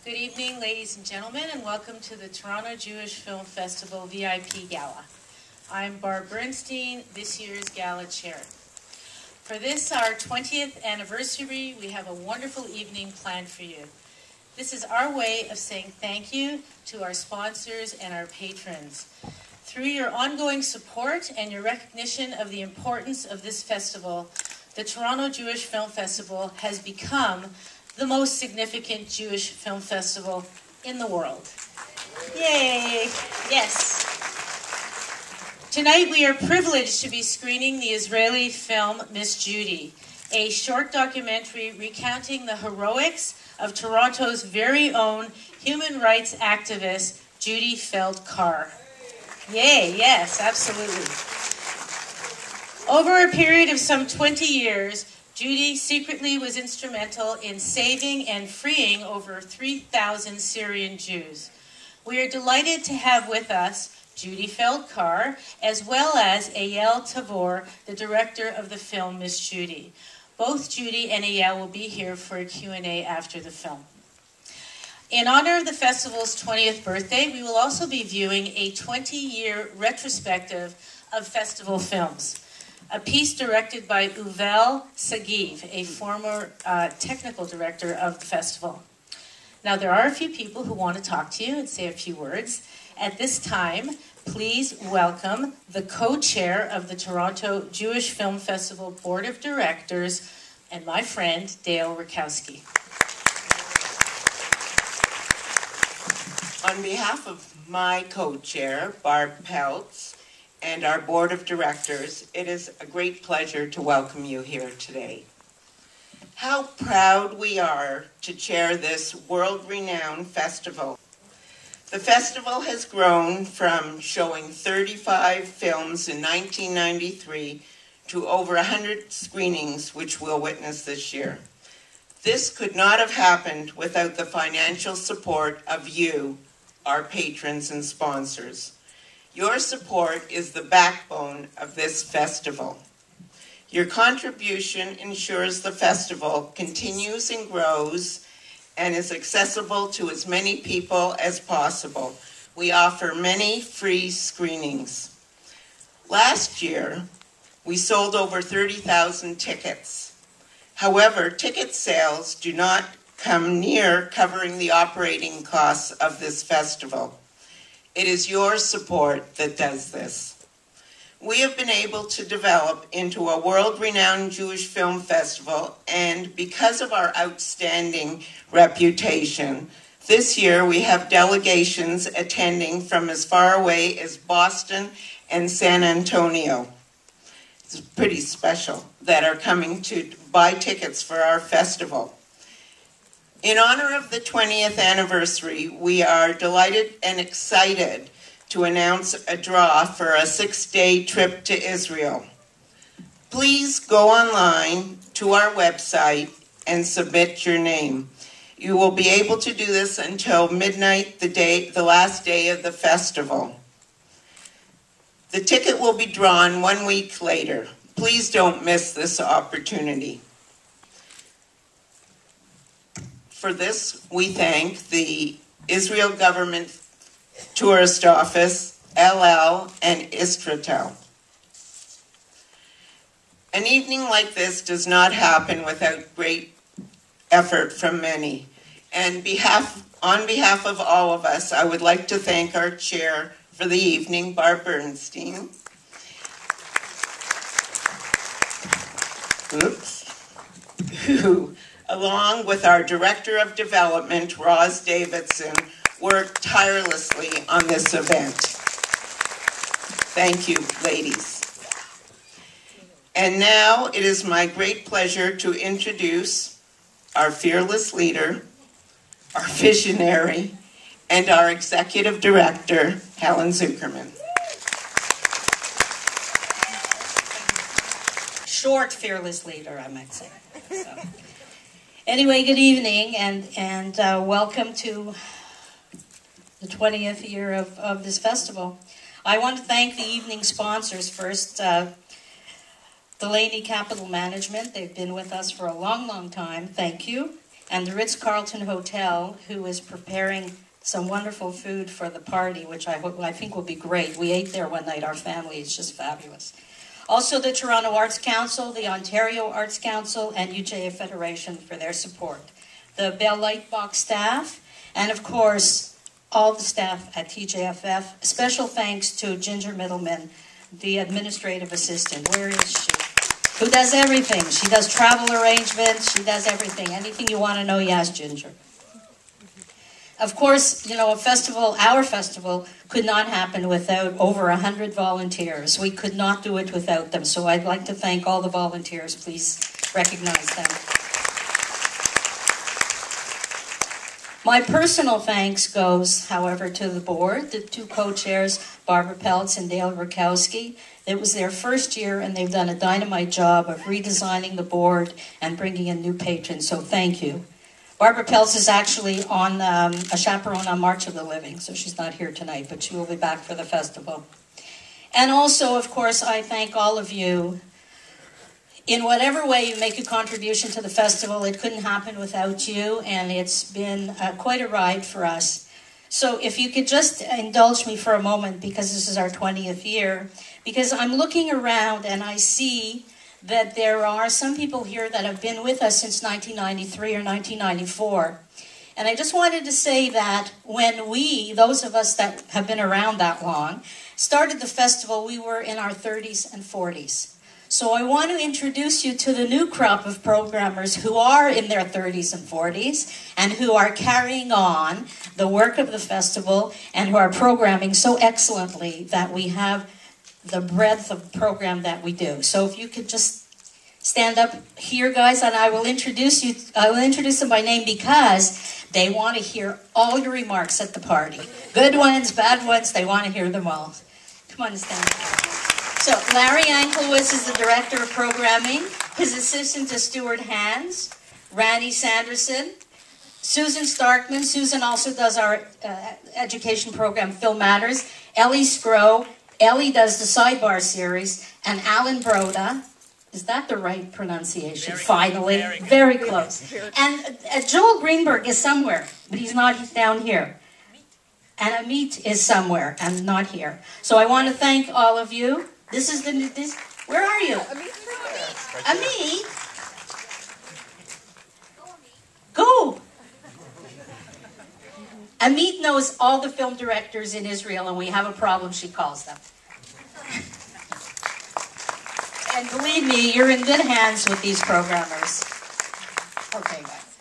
Good evening, ladies and gentlemen, and welcome to the Toronto Jewish Film Festival VIP Gala. I'm Barb Bernstein, this year's Gala Chair. For this, our 20th anniversary, we have a wonderful evening planned for you. This is our way of saying thank you to our sponsors and our patrons. Through your ongoing support and your recognition of the importance of this festival, the Toronto Jewish Film Festival has become the most significant Jewish film festival in the world. Yay! Yes. Tonight we are privileged to be screening the Israeli film Miss Judy, a short documentary recounting the heroics of Toronto's very own human rights activist, Judy Feld-Carr. Yay, yes, absolutely. Over a period of some 20 years, Judy secretly was instrumental in saving and freeing over 3,000 Syrian Jews. We are delighted to have with us Judy Feld-Carr, as well as Eyal Tavor, the director of the film Miss Judy. Both Judy and Eyal will be here for a Q&A after the film. In honor of the festival's 20th birthday, we will also be viewing a 20-year retrospective of festival films. A piece directed by Uvel Sagiv, a former technical director of the festival. Now, there are a few people who want to talk to you and say a few words. At this time, please welcome the co-chair of the Toronto Jewish Film Festival Board of Directors and my friend, Dale Rakowski. On behalf of my co-chair, Barb Peltz, and our board of directors, it is a great pleasure to welcome you here today. How proud we are to chair this world-renowned festival. The festival has grown from showing 35 films in 1993 to over 100 screenings, which we'll witness this year. This could not have happened without the financial support of you, our patrons and sponsors. Your support is the backbone of this festival. Your contribution ensures the festival continues and grows and is accessible to as many people as possible. We offer many free screenings. Last year, we sold over 30,000 tickets. However, ticket sales do not come near covering the operating costs of this festival. It is your support that does this. We have been able to develop into a world-renowned Jewish film festival, and because of our outstanding reputation, this year we have delegations attending from as far away as Boston and San Antonio. It's pretty special that are coming to buy tickets for our festival. In honor of the 20th anniversary, we are delighted and excited to announce a draw for a 6-day trip to Israel. Please go online to our website and submit your name. You will be able to do this until midnight, the last day of the festival. The ticket will be drawn 1 week later. Please don't miss this opportunity. For this, we thank the Israel Government Tourist Office, LL, and Istratel. An evening like this does not happen without great effort from many. And on behalf of all of us, I would like to thank our chair for the evening, Barb Bernstein. Who, along with our Director of Development, Roz Davidson, worked tirelessly on this event. Thank you, ladies. And now it is my great pleasure to introduce our fearless leader, our visionary, and our Executive Director, Helen Zuckerman. Short, fearless leader, I might say. So. Anyway, good evening, and welcome to the 20th year of this festival. I want to thank the evening sponsors first. Delaney Capital Management, they've been with us for a long, long time. Thank you. and the Ritz-Carlton Hotel, who is preparing some wonderful food for the party, which I think will be great. We ate there one night, our family. It's just fabulous. Also the Toronto Arts Council, the Ontario Arts Council, and UJA Federation for their support. The Bell Lightbox staff, and of course, all the staff at TJFF. Special thanks to Ginger Middleman, the administrative assistant. Where is she? Who does everything. She does travel arrangements. She does everything. Anything you want to know, you ask Ginger. Of course, you know, our festival could not happen without over 100 volunteers. We could not do it without them. So I'd like to thank all the volunteers. Please recognize them. My personal thanks goes, however, to the board, the two co-chairs, Barbara Peltz and Dale Rakowski. It was their first year, and they've done a dynamite job of redesigning the board and bringing in new patrons, so thank you. Barbara Peltz is actually on a chaperone on March of the Living, so she's not here tonight, but she will be back for the festival. And also, of course, I thank all of you. In whatever way you make a contribution to the festival, it couldn't happen without you, and it's been quite a ride for us. So if you could just indulge me for a moment, because this is our 20th year, because I'm looking around and I see that there are some people here that have been with us since 1993 or 1994. And I just wanted to say that when we, those of us that have been around that long, started the festival, we were in our 30s and 40s. So I want to introduce you to the new crop of programmers who are in their 30s and 40s and who are carrying on the work of the festival and who are programming so excellently that we have the breadth of program that we do. So if you could just stand up here, guys, and I will introduce you. I will introduce them by name because they want to hear all your remarks at the party. Good ones, bad ones, they want to hear them all. Come on, stand up. So Larry Anklewitz is the Director of Programming. His assistant is Stuart Hans, Randy Sanderson, Susan Starkman. Susan also does our education program, Film Matters. Ellie Scrow. Ellie does the Sidebar series. And Alan Broda. Is that the right pronunciation? Finally. Very close. And Joel Greenberg is somewhere, but he's not. He's down here. And Amit is somewhere and not here. So I want to thank all of you. This is the where are you? Amit. Go. Amit knows all the film directors in Israel, and we have a problem, she calls them. And believe me, you're in good hands with these programmers. Okay, guys.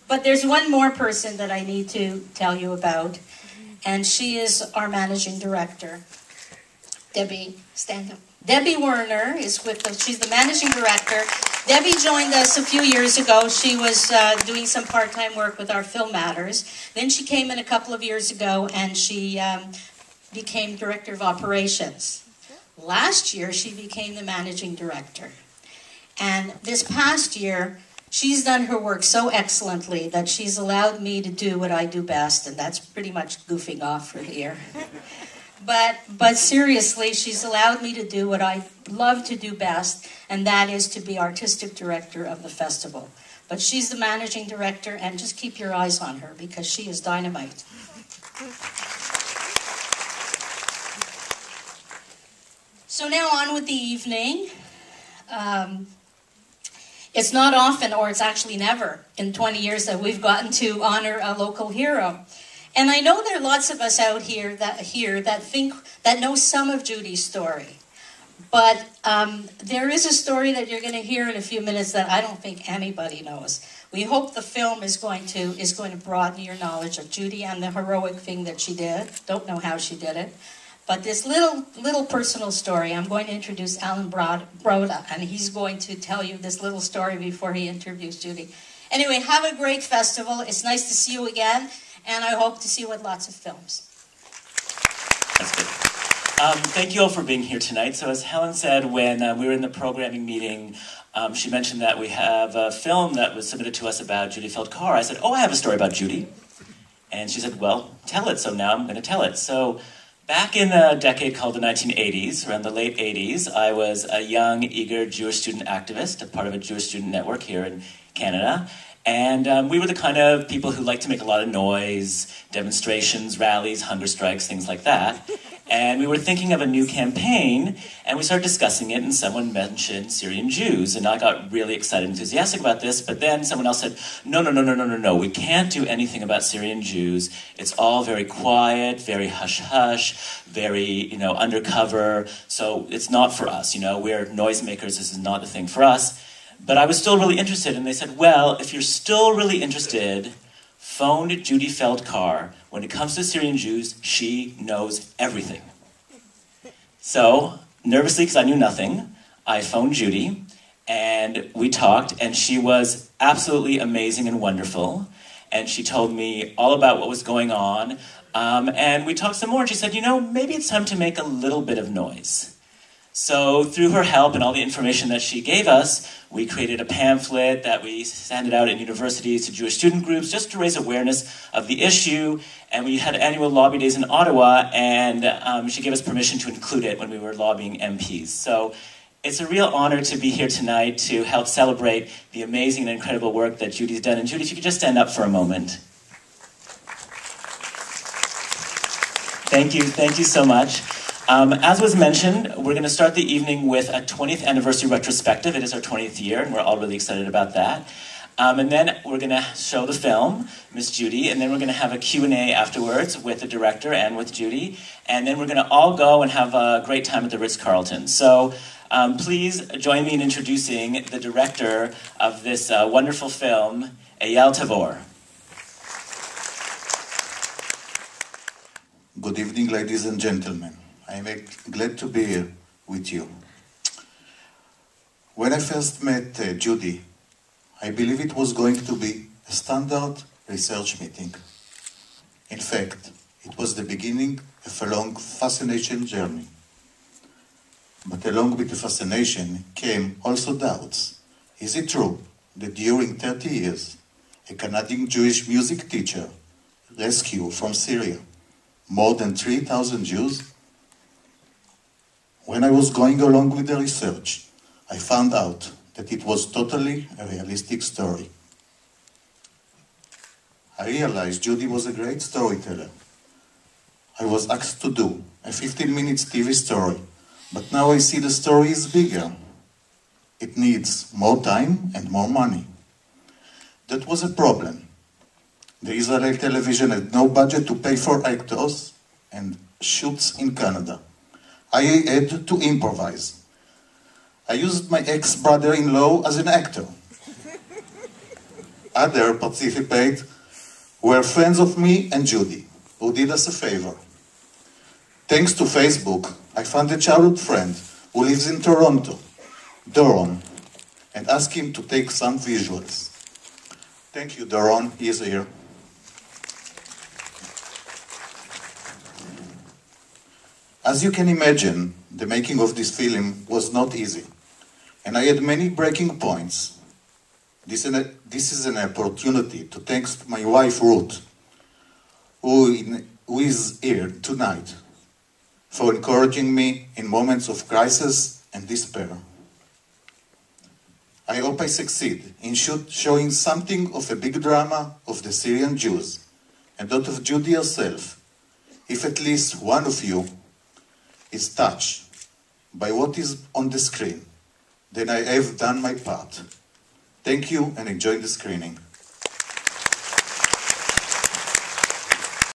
But there's one more person that I need to tell you about, and she is our managing director. Debbie, stand up. Debbie Werner is with us. She's the managing director. Debbie joined us a few years ago. She was doing some part-time work with our Film Matters. Then she came in a couple of years ago, and she became director of operations. Last year, she became the managing director. And this past year, she's done her work so excellently that she's allowed me to do what I do best, and that's pretty much goofing off for here. But seriously, she's allowed me to do what I love to do best, and that is to be artistic director of the festival. But she's the managing director, and just keep your eyes on her because she is dynamite. So now on with the evening. It's not often, or it's actually never, in 20 years that we've gotten to honor a local hero. And I know there are lots of us out here that know some of Judy's story. But there is a story that you're going to hear in a few minutes that I don't think anybody knows. We hope the film is going to broaden your knowledge of Judy and the heroic thing that she did. Don't know how she did it. But this little personal story, I'm going to introduce Alan Broda, and he's going to tell you this little story before he interviews Judy. Anyway, have a great festival. It's nice to see you again, and I hope to see you with lots of films. That's good. Thank you all for being here tonight. So as Helen said, when we were in the programming meeting, she mentioned that we have a film that was submitted to us about Judy Feld-Carr. I said, oh, I have a story about Judy. And she said, well, tell it. So now I'm going to tell it. So Back in a decade called the 1980s, around the late 80s, I was a young, eager Jewish student activist, a part of a Jewish student network here in Canada. And we were the kind of people who liked to make a lot of noise, demonstrations, rallies, hunger strikes, things like that. And we were thinking of a new campaign, and we started discussing it, and someone mentioned Syrian Jews, and I got really excited and enthusiastic about this, but then someone else said, no, we can't do anything about Syrian Jews. It's all very quiet, very hush-hush, very, undercover, so it's not for us, we're noisemakers, this is not the thing for us. But I was still really interested, and they said, well, if you're still really interested, phone Judy Feldkar. When it comes to Syrian Jews, she knows everything. So, nervously, because I knew nothing, I phoned Judy, and we talked, and she was absolutely amazing and wonderful. And she told me all about what was going on, and we talked some more, and she said, maybe it's time to make a little bit of noise. So through her help and all the information that she gave us, we created a pamphlet that we handed out in universities to Jewish student groups just to raise awareness of the issue. And we had annual lobby days in Ottawa, and she gave us permission to include it when we were lobbying MPs. So it's a real honor to be here tonight to help celebrate the amazing and incredible work that Judy's done. And Judy, if you could just stand up for a moment. Thank you so much. As was mentioned, we're going to start the evening with a 20th anniversary retrospective. It is our 20th year, and we're all really excited about that. And then we're going to show the film, Miss Judy, and then we're going to have a Q&A afterwards with the director and with Judy. And then we're going to all go and have a great time at the Ritz-Carlton. So please join me in introducing the director of this wonderful film, Eyal Tavor. Good evening, ladies and gentlemen. I am glad to be here with you. When I first met Judy, I believe it was going to be a standard research meeting. In fact, it was the beginning of a long fascination journey. But along with the fascination came also doubts. Is it true that during 30 years, a Canadian Jewish music teacher rescued from Syria more than 3,000 Jews? When I was going along with the research, I found out that it was totally a realistic story. I realized Judy was a great storyteller. I was asked to do a 15-minute TV story, but now I see the story is bigger. It needs more time and more money. That was a problem. The Israeli television had no budget to pay for actors and shoots in Canada. I had to improvise. I used my ex-brother-in-law as an actor. Other participants were friends of me and Judy, who did us a favor. Thanks to Facebook, I found a childhood friend who lives in Toronto, Doron, and asked him to take some visuals. Thank you, Doron. He is here. As you can imagine, the making of this film was not easy, and I had many breaking points. This is an opportunity to thank my wife, Ruth, who is here tonight, for encouraging me in moments of crisis and despair. I hope I succeed in showing something of a big drama of the Syrian Jews, and that of Judy herself, if at least one of you is touched by what is on the screen, then I have done my part. Thank you and enjoy the screening.